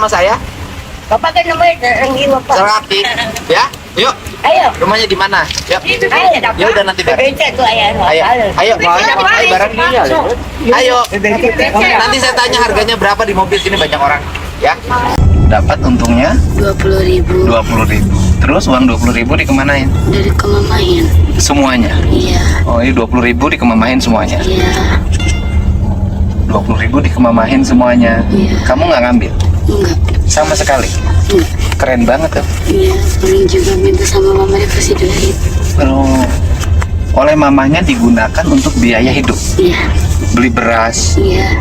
sama saya? Bapak kan nomor yang ini Bapak. Selaki. Ya, yuk. Ayo. Rumahnya di mana? Yuk. Ayo. Ya udah nanti bareng. Becek tuh ayah. Ayo, ayo, Ayo bareng. Ayo. Nanti saya tanya harganya berapa di mobil sini banyak orang. Ya. Dapat untungnya 20.000 20.000. Terus uang 20.000 dikemanain? dari kemamain. Semuanya. Iya, Oh, ini 20.000 dikemamain semuanya. iya, 20.000 dikemamain semuanya. Iya. Kamu nggak ngambil enggak, sama sekali. enggak. Keren banget tuh. Iya, paling juga minta sama mama dikasih duit. Oh, oleh mamanya digunakan untuk biaya hidup. Iya, Beli beras. iya,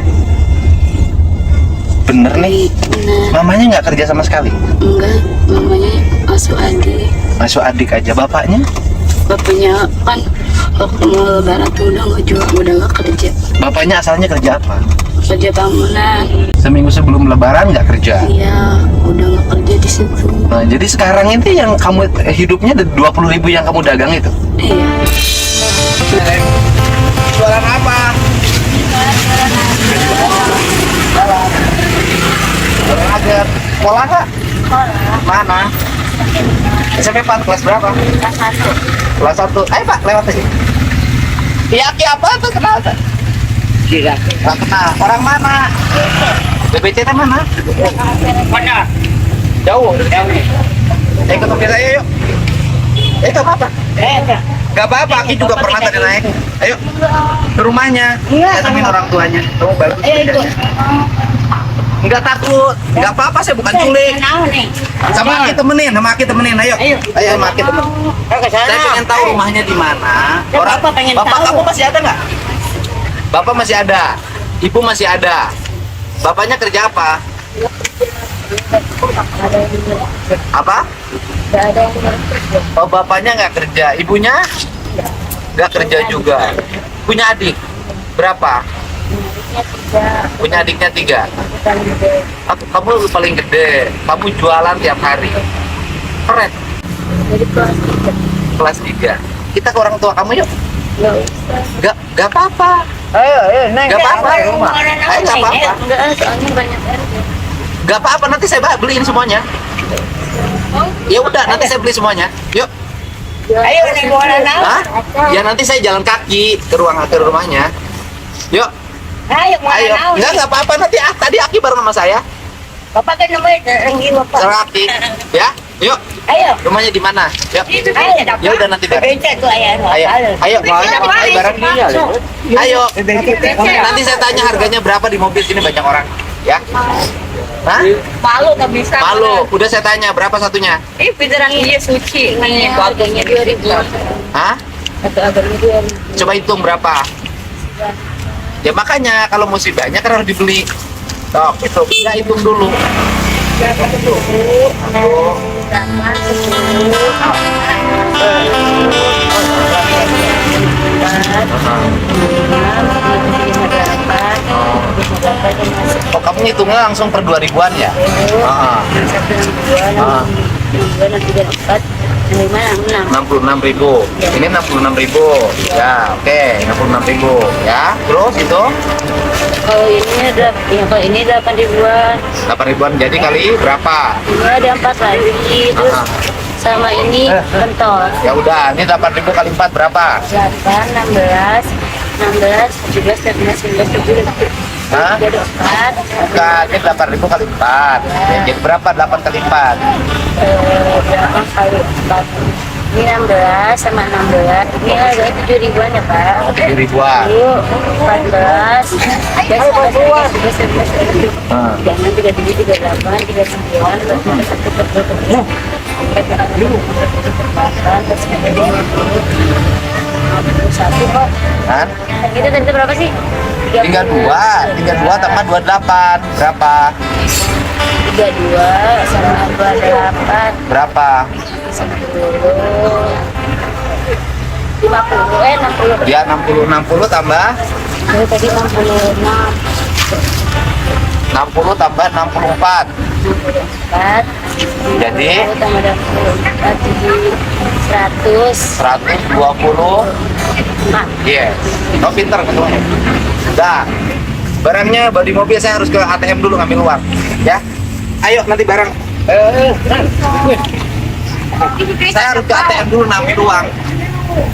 Bener nih. benar. Mamanya nggak kerja sama sekali. Enggak, mamanya asuh adik. Masuk adik aja. Bapaknya? Bapaknya kan waktu mau lebaran tuh udah nggak kerja. Bapaknya asalnya kerja apa? Kerja bangunan. Seminggu sebelum lebaran nggak kerja. Iya, udah nggak kerja di situ. Nah, jadi sekarang ini yang kamu hidupnya 20.000 yang kamu dagang itu. Iya. Jualan apa? Jualan agar. Sekolah nggak? Mana? SMP 4 kelas berapa? Kelas 1. Ayo Pak, lewat aja. Ki apa tuh kenal tak? Tidak kenal. Orang mana? BPC teh mana? Mana? Jauh. Ikut mobil saya yuk. Itu apa? Gak apa-apa, Aki juga pernah tadi naik. Ayo ke rumahnya. Saya temuin orang tuanya. Kamu bagus. Enggak takut, enggak apa-apa, saya bukan culik. Sama Aki temenin, ayo. Ayo sama Aki temenin. Saya pengen tahu rumahnya di mana. Bapak pengen Bapak tahu. kamu masih ada nggak? Bapak masih ada, Ibu masih ada. Bapaknya kerja apa? Apa? Oh, bapaknya nggak kerja, ibunya nggak kerja juga. Punya adik berapa? Punya adiknya 3. Kamu paling gede. Kamu jualan tiap hari. Keren. Jadi Kelas 3. Kita ke orang tua kamu yuk. nggak usah. Gak apa-apa. Ayo, naik. Gak apa-apa. Ayo gak apa-apa. Enggak, soalnya banyak harga. Gak apa-apa. Nanti saya beliin semuanya. Ya udah, nanti saya beli semuanya. Yuk. Ayo naik jualan apa? Hah? Ya nanti saya jalan kaki ke rumahnya. Yuk. Ayo Ayo. Enggak apa-apa. Nanti tadi Aki bareng sama saya. Bapak kan nomor yang ini Bapak. Selaki. Ya. Yuk. Ayo. Rumahnya di mana? Yuk. Ayo. Ya udah nanti bareng. Becek tuh ayah. Ayo. Ayo bareng. Ayo. Nanti saya tanya harganya berapa di mobil sini banyak orang. Ya. Hah? Malu nggak bisa. Malu. Udah saya tanya berapa satunya? Ih, beneran dia suci. Ini harganya 2.000. Hah? Atau harganya 2.000. Coba hitung berapa? Ya makanya kalau mesti banyak kan harus dibeli. Tok, itu kita hitung dulu. Oh, kamu ngitungnya langsung per 2.000-an ya? Heeh. 66.000. Ini 66.000. Ya, oke, 66.000 ya. Terus itu Kalau ini 8.000-an. 8.000-an jadi kali berapa? Ini ada 4 lagi. Terus sama ini pentol. Ya udah, ini 8.000 kali 4 berapa? 8, 16, 17, 18, 19, 20. Hah? Jadi 4. Bukan, ini 8.000 kali 4. Ya, jadi berapa 8 kali 4? 8 kali 4. Ini 16 sama 16. Ini harganya 7.000-an ya Pak. 7.000-an. Lalu 14, 17, 18, 19, 20. Ah. Jangan 37, 38, 39, 41, 51 kok. Kan? Itu tadi berapa sih? 32 tambah 28 berapa? 32 sama 28 Berapa? 50, 60. Ya 60 tambah Ini tadi 66. 60 tambah 64. 4. Jadi 60 tambah 64 jadi 120. 104. Yes. Oh pinter ketuanya. Dah. Barangnya di mobil saya harus ke ATM dulu ngambil uang. Ya. Ayo nanti bareng. Saya harus ke ATM dulu ngambil uang.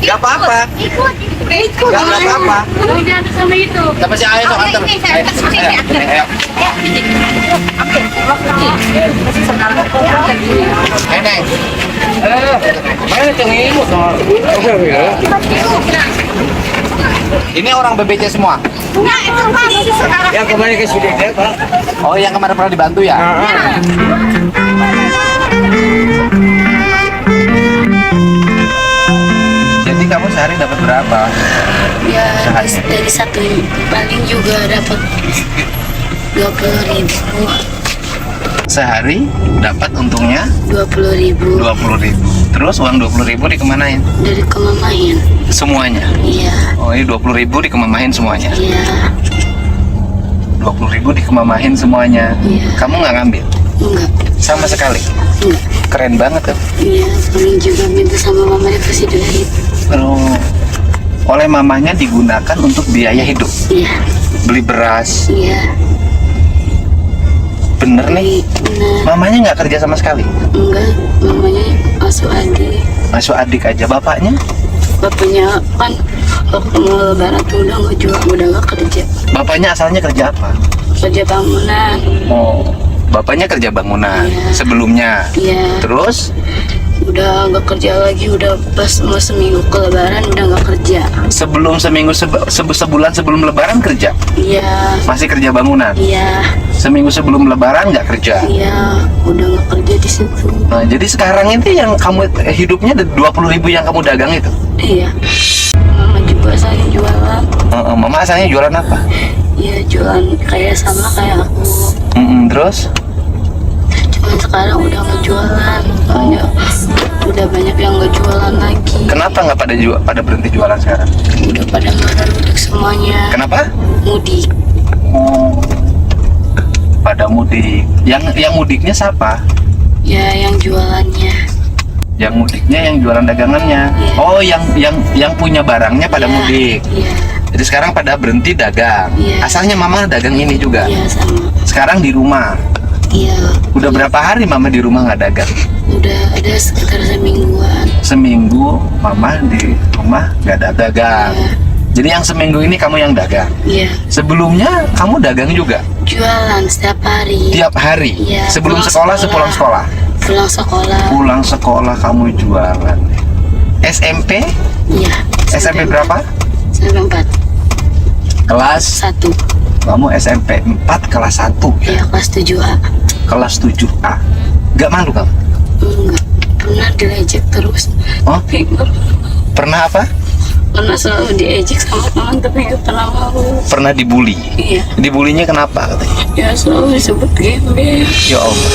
Gak apa-apa. Gak apa-apa. Sama itu. Sama si Ayo sok antar. Ayo. Neneng. Ini orang BBC semua. Yang kemarin ke Sudirman, Pak. Oh, yang kemarin pernah dibantu ya? Jadi kamu sehari dapat berapa? Ya dari satu paling juga dapat 20.000. Sehari dapat untungnya 20.000 20.000. Terus uang 20.000 dikemanain? dari kemamain. Semuanya. Iya, Oh, ini 20.000 dikemamain semuanya. iya, 20.000 dikemamahin semuanya. Iya. Kamu nggak ngambil enggak, sama sekali. enggak. Keren banget kan? Iya, paling juga minta sama mama dikasih duit. Oh, oleh mamanya digunakan untuk biaya hidup, Iya, beli beras. iya, Bener nih, benar. mamanya nggak kerja sama sekali. Enggak, mamanya asuh adik. Masuk adik aja, bapaknya. Bapaknya kan waktu mau lebaran tuh udah nggak jual, udah nggak kerja. Bapaknya asalnya kerja apa? Kerja bangunan. Oh, bapaknya kerja bangunan Iya. sebelumnya. Iya, Terus udah nggak kerja lagi, udah pas mau seminggu ke lebaran udah nggak kerja. sebelum seminggu sebulan sebelum lebaran kerja, Iya, masih kerja bangunan. iya, Seminggu sebelum lebaran nggak kerja. iya, udah nggak kerja di situ. Nah, jadi sekarang ini yang kamu hidupnya 20.000 yang kamu dagang itu. Iya, mama juga saya jualan. Mama asalnya jualan apa? Iya, jualan kayak sama kayak aku. Terus? Cuman sekarang udah nggak jualan. Udah banyak yang nggak jualan lagi. Kenapa nggak pada berhenti jualan sekarang? Udah pada marah mudik semuanya. Kenapa? Mudik. Oh, pada mudik. Yang mudiknya siapa? Ya, yang jualannya. Yang mudiknya yang jualan dagangannya. Iya. Oh, yang punya barangnya pada Iya, mudik. Iya, Jadi sekarang pada berhenti dagang. Iya. Asalnya mama dagang ini juga. iya sama. Sekarang di rumah. Iya. Udah berapa hari mama di rumah nggak dagang? Udah ada sekitar semingguan. Seminggu mama di rumah nggak ada dagang. Iya. Jadi yang seminggu ini kamu yang dagang. Iya. Sebelumnya kamu dagang juga Jualan setiap hari. tiap hari. Iya, Sebelum pulang sekolah, sekolah. sepulang sekolah. Pulang sekolah. Pulang sekolah kamu jualan. SMP? Iya. SMP berapa? Sampai 4. Kelas 1. kamu SMP 4 kelas 1 Iya, kelas 7A. kelas 7A. Gak malu kamu? Enggak. Pernah diejek terus. Oh, Tapi pernah apa? pernah selalu diejek sama teman tapi nggak pernah mau. Pernah dibully. Iya. Dibulinya kenapa katanya? Ya selalu disebut gembel. Ya Allah.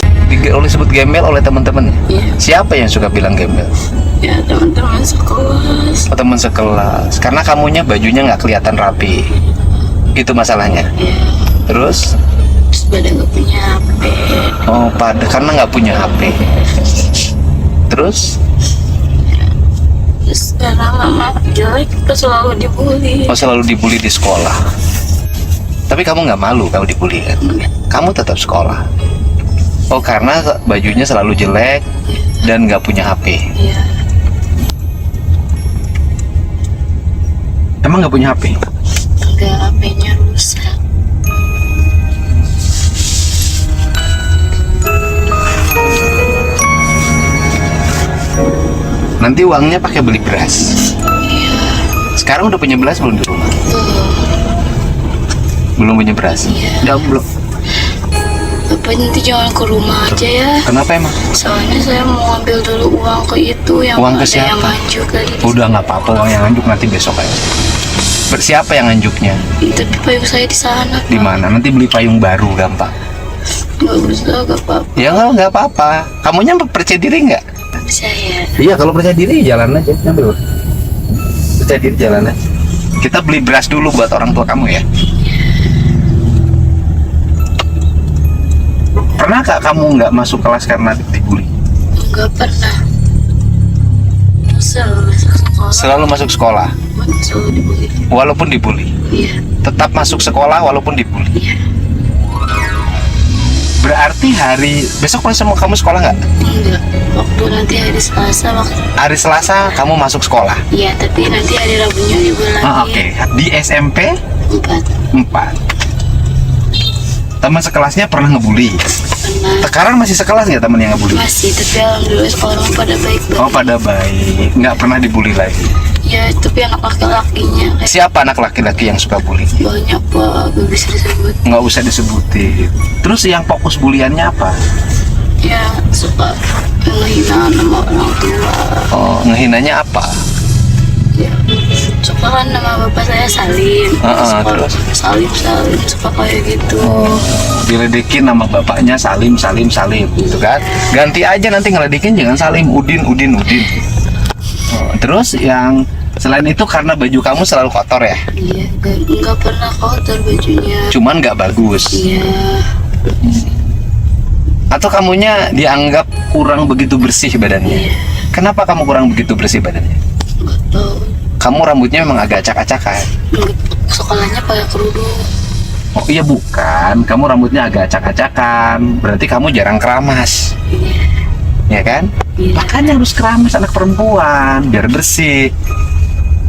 Oleh disebut gembel oleh teman-teman. Iya. Siapa yang suka bilang gembel? Ya teman-teman sekelas. Oh, teman sekelas. Karena kamunya bajunya nggak kelihatan rapi. Itu masalahnya. Ya. Terus? Terus pada nggak punya HP. Oh, karena nggak punya HP. Terus? Terus sekarang mama jelek terus selalu dibully. Oh, selalu dibully di sekolah. Tapi kamu nggak malu kalau dibully kan? Kamu tetap sekolah. Oh, karena bajunya selalu jelek dan nggak punya HP. Iya. Emang nggak punya HP? Enggak, HP-nya rusak. Nanti uangnya pakai beli beras. Sekarang udah punya beras belum di rumah? Belum punya beras? Iya. Belum. Bapak nanti jangan ke rumah aja ya. Kenapa emang? Soalnya saya mau ambil dulu uang ke itu yang Uang ke ada yang siapa? maju kali. Udah nggak apa-apa, uang yang anjuk nanti besok aja. Siapa yang anjuknya? Tapi payung saya di sana. Di mana? Nanti beli payung baru gampang. Nggak usah, nggak apa-apa. Ya nggak apa-apa. Kamunya percaya diri nggak? Saya. Iya, kalau percaya diri jalan aja, ngambil. Percaya diri jalan aja. Kita beli beras dulu buat orang tua kamu ya. Pernah kak kamu nggak masuk kelas karena dibully? Nggak pernah. Selalu masuk sekolah. Selalu masuk sekolah, Selalu dibully. walaupun dibully. Iya. Tetap masuk sekolah walaupun dibully. Iya. Berarti hari besok masih mau kamu sekolah nggak? Enggak. Waktu nanti hari Selasa Hari Selasa kamu masuk sekolah. Iya, tapi nanti hari Rabunya juga lagi. Oke. Di SMP 4. Teman sekelasnya pernah ngebully. Pernah. Sekarang masih sekelas nggak teman yang ngebully? Masih, tapi alhamdulillah sekarang pada baik-baik. Oh, pada baik. Nggak pernah dibully lagi. Ya, tapi anak laki-lakinya kayak Siapa anak laki-laki yang suka bully? banyak pak, gak bisa disebut. Nggak usah disebutin. Terus yang fokus buliannya apa? Ya, suka menghina nama orang tua. Oh, ngehinanya apa? Ya, suka kan nama bapak saya Salim. Suka terus? Salim, suka kayak gitu. Diledekin nama bapaknya Salim gitu kan? Ganti aja nanti ngeledekin jangan Salim, Udin. Oh, terus yang selain itu karena baju kamu selalu kotor ya? Iya, nggak pernah kotor bajunya. Cuman nggak bagus. Iya, Atau kamunya dianggap kurang begitu bersih badannya? Iya. Kenapa kamu kurang begitu bersih badannya? nggak tahu. Kamu rambutnya memang agak acak-acakan. Sekolahnya pakai kerudung. Oh iya bukan, kamu rambutnya agak acak-acakan. Berarti kamu jarang keramas. Ya kan? Iya. Makanya harus keramas anak perempuan biar bersih.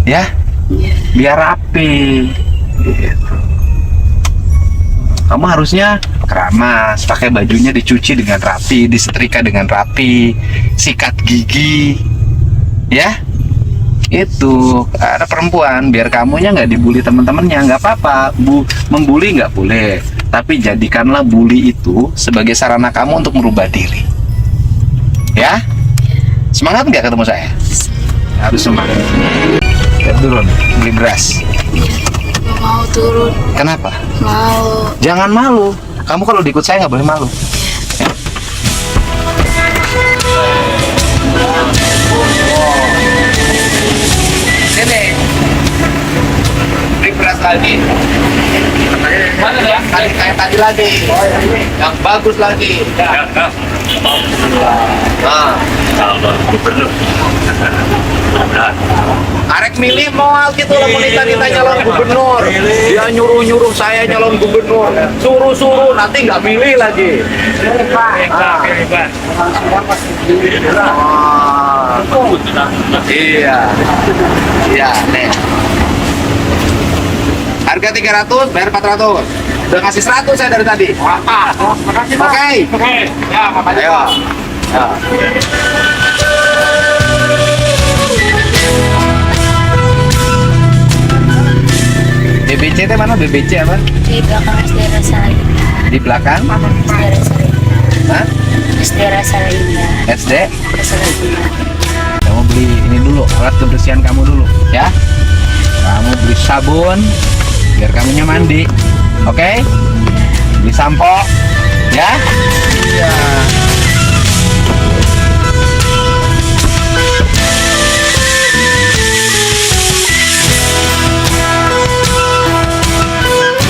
Ya? Iya. Biar rapi. Gitu. Kamu harusnya keramas, pakai bajunya dicuci dengan rapi, disetrika dengan rapi, sikat gigi. Ya? Itu ada perempuan biar kamunya nggak dibully teman-temannya, nggak apa-apa. Membuli nggak boleh, tapi jadikanlah bully itu sebagai sarana kamu untuk merubah diri. Ya, semangat nggak ketemu saya? Harus semangat. Lihat turun, beli beras. Nggak mau turun. Kenapa? Mau. Jangan malu. Kamu kalau diikut saya nggak boleh malu. Sini. Beli beras lagi. Mana ya? Kayak tadi lagi. Yang bagus lagi. Nah. Arek milih moal gitu lah kita nyalon gubernur. Dia nyuruh saya nyalon gubernur. Suruh nanti nggak milih lagi. Iya. Iya, nih. Harga 300, bayar 400. Udah ngasih 100 saya dari tadi. Oke. Ya, makasih. Ayo. Ya. BBC itu mana? BBC apa? Di belakang SD Rasa Indah. Di belakang? SD Rasa Indah. Hah? SD Rasa Indah. SD? Rasa Indah. Kamu beli ini dulu, alat kebersihan kamu dulu, ya. Kamu beli sabun, biar kamunya mandi, oke? Beli sampo, ya. Iya.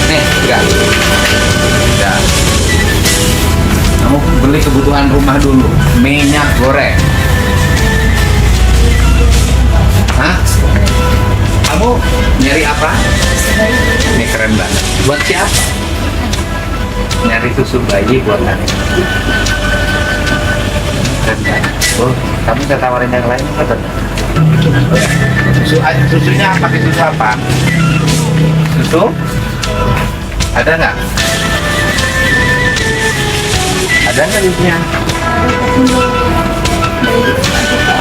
Nih, enggak. Ya. Kamu beli kebutuhan rumah dulu, minyak goreng. Hah? Kamu nyari apa? Ini keren banget. Buat siapa? Nyari susu bayi buat anak. Keren banget. Oh, kamu bisa tawarin yang lain apa? Oh, ya. Susunya pakai susu apa? Susu? Ada nggak? Ada nggak susunya?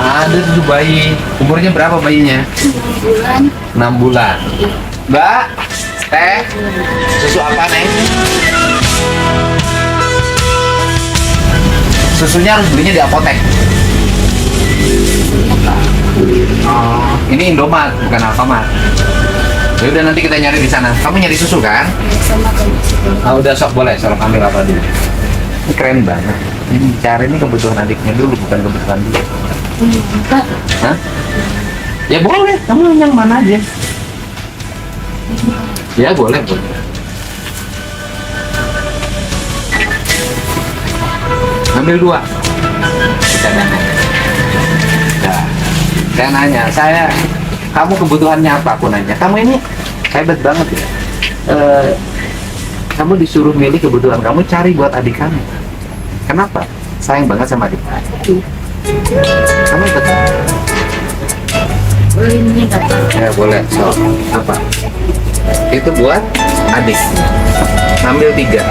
Ada susu bayi. Umurnya berapa bayinya? 6 bulan. 6 bulan. Mbak, teh, susu apa nih? Susunya harus belinya di apotek. Oh, ini Indomaret bukan Alfamart. Ya udah nanti kita nyari di sana. Kamu nyari susu kan? Sama kayak Ah udah sok boleh, sok ambil apa dulu. Ini keren banget. Ini cari ini kebutuhan adiknya dulu bukan kebutuhan dia. Pak, Hah? Ya boleh, kamu yang mana aja? Ya boleh. Ambil 2. Kita nanya. Nah, saya nanya, kamu kebutuhannya apa? Aku nanya. Kamu ini hebat banget ya. Kamu disuruh milih kebutuhan kamu, cari buat adik kamu. Kenapa? Sayang banget sama adik. Kamu ikut? Ini nggak tahu. Ya boleh. So, apa? Itu buat adik. Ambil 3.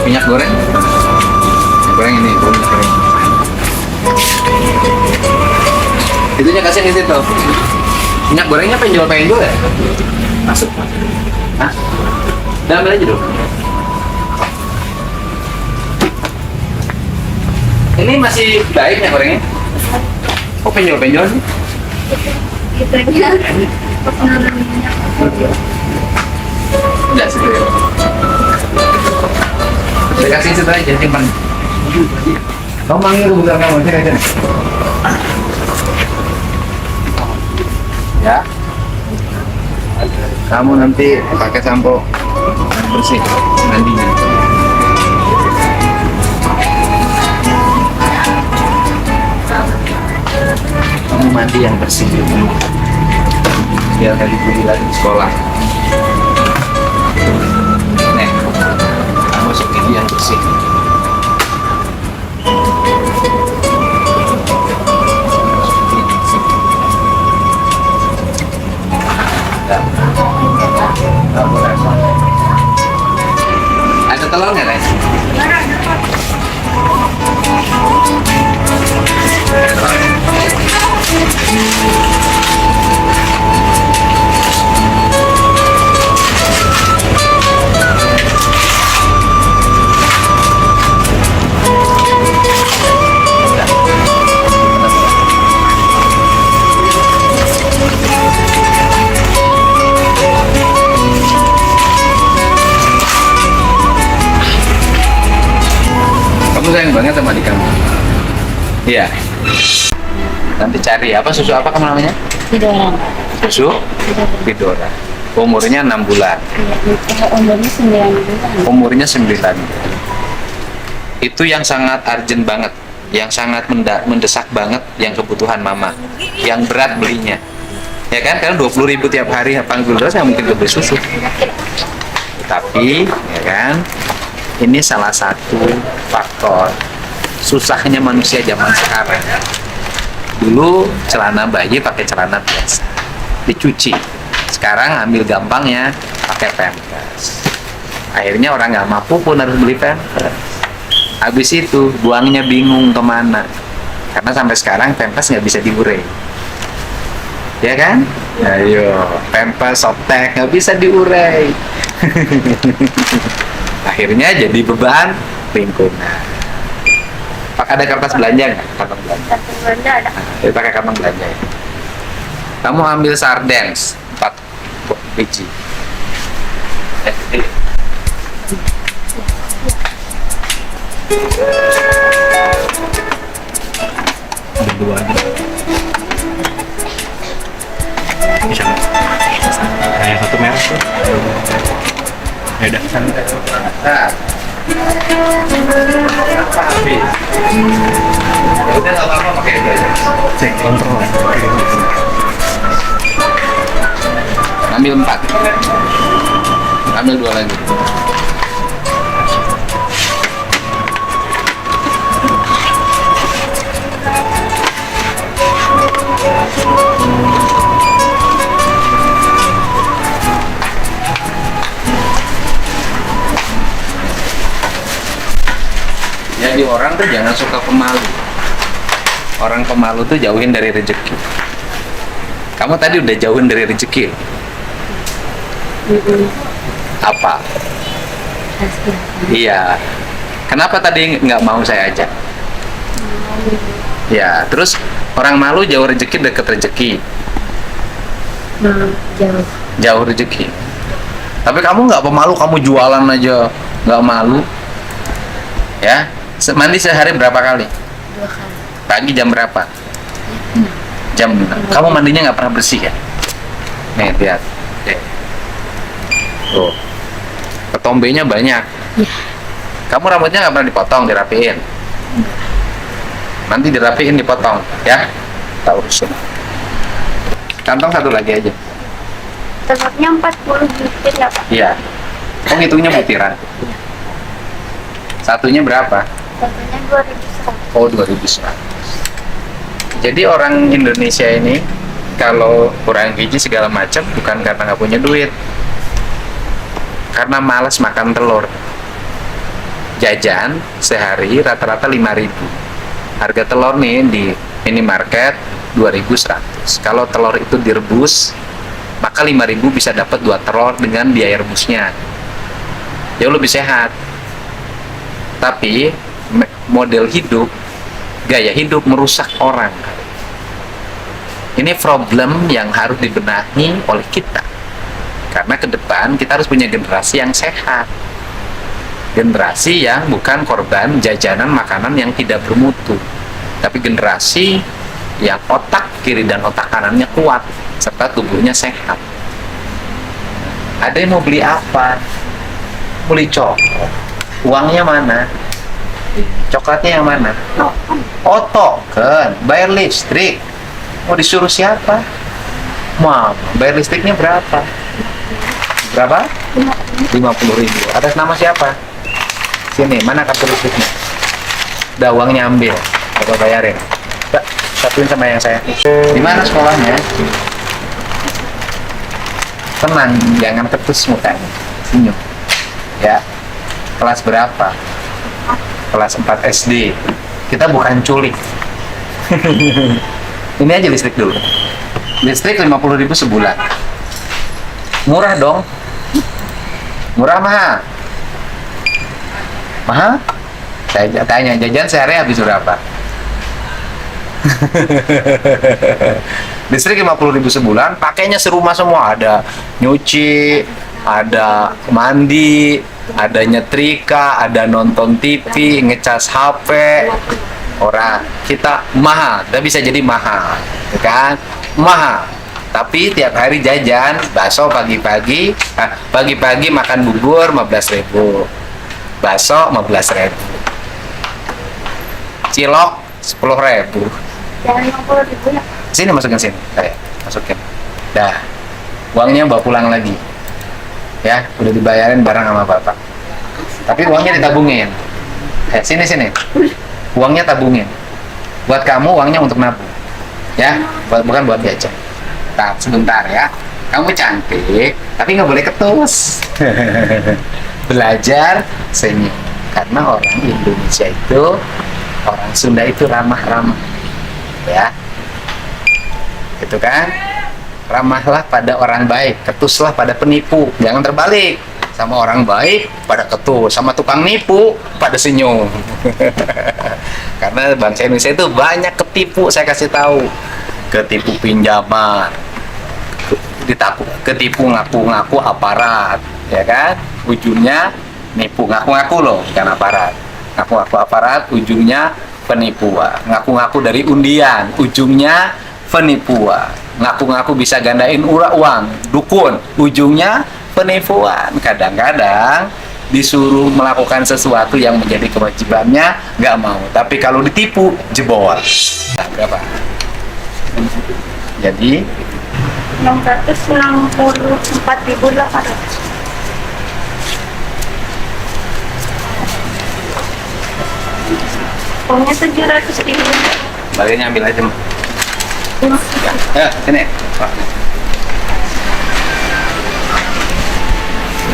Minyak goreng. Minyak goreng ini, minyak goreng. Itunya kasih ke situ. Minyak gorengnya penjual ya? Masuk. Hah? Udah ambil aja dulu. Ini masih baik minyak gorengnya? Oh penjual sih? Enggak sih ya. Saya kasih situ aja, simpan. Kamu manggil kebutuhan kamu, saya kasih. Ya. Kamu nanti pakai sampo bersih mandinya. Kamu mandi yang bersih biar gak dibully lagi di sekolah. Nih, kamu masukin yang bersih. Ada telurnya, guys? Kamu sayang banget sama adik kamu? Iya. Nanti cari apa, susu apa kamu namanya? Tiduran. Susu? Vidora. Umurnya 6 bulan. Iya, umurnya 9 bulan. Umurnya 9. Itu yang sangat urgent banget, yang sangat mendesak banget, yang kebutuhan mama, yang berat belinya. Ya kan, karena 20.000 tiap hari panggil terus, saya mungkin beli susu. Tapi, ya kan, ini salah satu faktor susahnya manusia zaman sekarang. Dulu celana bayi pakai celana biasa, dicuci. Sekarang ambil gampangnya pakai pampers. Akhirnya orang nggak mampu pun harus beli pampers. Habis itu buangnya bingung kemana, karena sampai sekarang pampers nggak bisa diurai. Ya kan? Ayo, pampers softtek nggak bisa diurai. Akhirnya jadi beban lingkungan. Pak, ada kertas belanja nggak? Kantong belanja. Kantong belanja ada. Jadi pakai kantong belanja ya. Kamu ambil sardens 4 biji. Ambil 2 aja. Bisa nggak? Kayak 1 merek tuh. Ya udah santai. Nah. Apa habis? Ya udah nggak apa-apa pakai itu aja. Cek kontrol. Ambil 4. Ambil 2 lagi. Jadi orang tuh jangan suka pemalu. Orang pemalu tuh jauhin dari rezeki. Kamu tadi udah jauhin dari rezeki. Apa? Iya. Kenapa tadi nggak mau saya ajak? Ya, terus orang malu jauh rezeki, deket rezeki. Jauh. Jauh rezeki. Tapi kamu nggak pemalu, kamu jualan aja nggak malu. Ya, mandi sehari berapa kali? 2 kali. Pagi jam berapa? Jam 6. Kamu mandinya nggak pernah bersih ya? Nih, lihat. Tuh. Ketombenya banyak. Ya. Kamu rambutnya nggak pernah dipotong, dirapiin. Nanti dirapiin, dipotong, ya. Tak urusin. Kantong satu lagi aja. Telurnya 40 butir ya Pak? Iya. Oh, ngitungnya butiran. Satunya berapa? Satunya 2.100. Oh, 2.100. Jadi orang Indonesia ini kalau kurang gizi segala macam bukan karena nggak punya duit, karena malas makan telur. Jajan sehari rata-rata 5.000. Harga telur nih di minimarket 2.100. Kalau telur itu direbus, maka 5.000 bisa dapat 2 telur dengan biaya rebusnya. Jauh lebih sehat. Tapi model hidup, gaya hidup merusak orang. Ini problem yang harus dibenahi oleh kita. Karena ke depan kita harus punya generasi yang sehat. Generasi yang bukan korban jajanan makanan yang tidak bermutu. Tapi generasi yang otak kiri dan otak kanannya kuat, serta tubuhnya sehat. Ada yang mau beli apa? Beli coklat. Uangnya mana? Coklatnya yang mana? Oh, token. Bayar listrik. Mau disuruh siapa? Mama, bayar listriknya berapa? Berapa? 50.000. Atas nama siapa? Sini, mana kartu listriknya? Udah, uangnya ambil. Coba bayarin. Mbak, satuin sama yang saya. Di mana sekolahnya? Tenang, jangan ketus mukanya. Senyum. Ya. Kelas berapa? Kelas 4 SD. Kita bukan culik. Ini aja listrik dulu. Listrik 50.000 sebulan. Murah dong. Murah mahal. Mahal? Saya tanya, jajan sehari habis berapa? Listrik 50.000 sebulan, pakainya serumah semua. Ada nyuci, ada mandi, ada nyetrika, ada nonton TV, ngecas HP. Orang kita mahal, kita bisa jadi mahal, kan? Mahal. Tapi tiap hari jajan bakso pagi-pagi, pagi-pagi makan bubur 15.000, bakso 15.000, cilok 10.000. Jangan 50.000 ya. Sini masukin sini, masukin. Dah, uangnya bawa pulang lagi. Ya, udah dibayarin barang sama bapak. Tapi uangnya ditabungin. Sini. Uangnya tabungin. Buat kamu uangnya untuk nabung. Ya, bukan buat jajan. Nah, sebentar ya. Kamu cantik, tapi nggak boleh ketus. Belajar senyum. Karena orang Indonesia itu, orang Sunda itu ramah-ramah. Ya. Gitu kan? Ramahlah pada orang baik, ketuslah pada penipu. Jangan terbalik. Sama orang baik pada ketus, sama tukang nipu pada senyum. Karena bangsa Indonesia itu banyak ketipu, saya kasih tahu. Ketipu pinjaman, ketipu ngaku-ngaku aparat, ya kan? Ujungnya nipu, ngaku-ngaku loh, bukan aparat. Ngaku-ngaku aparat, ujungnya penipuan. Ngaku-ngaku dari undian, ujungnya penipuan. Ngaku-ngaku bisa gandain uang, dukun, ujungnya penipuan. Kadang-kadang disuruh melakukan sesuatu yang menjadi kewajibannya nggak mau, tapi kalau ditipu jebol. Nah, berapa? Jadi 664.800. Uangnya 700.000. baliknya ambil aja. Terima kasih. Ya, sini.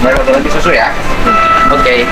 Baru lagi susu ya. Oke.